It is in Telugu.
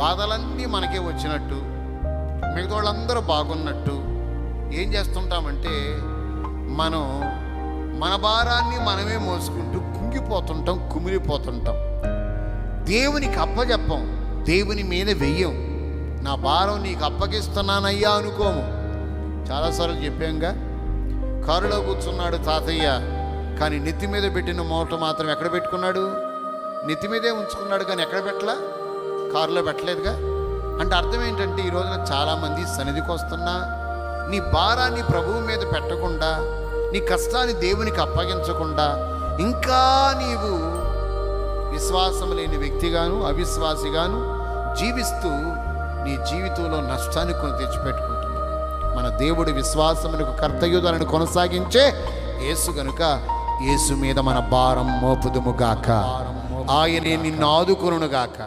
బాధలన్నీ మనకే వచ్చినట్టు, మిగతా వాళ్ళందరూ బాగున్నట్టు ఏం చేస్తుంటామంటే మనం మన భారాన్ని మనమే మోసుకుంటూ కుంగిపోతుంటాం, కుమిలిపోతుంటాం. దేవునికి అప్పచెప్పం, దేవుని మీద వెయ్యం. నా భారం నీకు అప్పగిస్తున్నానయ్యా అనుకోము. చాలాసార్లు చెప్పాంగా, కారులో కూర్చున్నాడు తాతయ్య, కానీ నెత్తి మీద పెట్టిన మూట మాత్రం ఎక్కడ పెట్టుకున్నాడు? నెత్తి మీదే ఉంచుకున్నాడు, కానీ ఎక్కడ పెట్టలా? కారులో పెట్టలేదుగా. అంటే అర్థం ఏంటంటే ఈ రోజున చాలామంది సన్నిధికి వస్తున్నా నీ భారాన్ని ప్రభువు మీద పెట్టకుండా, నీ కష్టాన్ని దేవునికి అప్పగించకుండా ఇంకా నీవు విశ్వాసం లేని వ్యక్తిగాను అవిశ్వాసిగాను జీవిస్తూ నీ జీవితంలో నష్టాన్ని కొని తెచ్చిపెట్టుకుంటున్నావు. మన దేవుడు విశ్వాసమునకు కర్తయుధాలను కొనసాగించే యేసు గనుక యేసు మీద మన భారం మోపుదుము గాక, ఆయనే నిన్ను ఆదుకొనుగాక.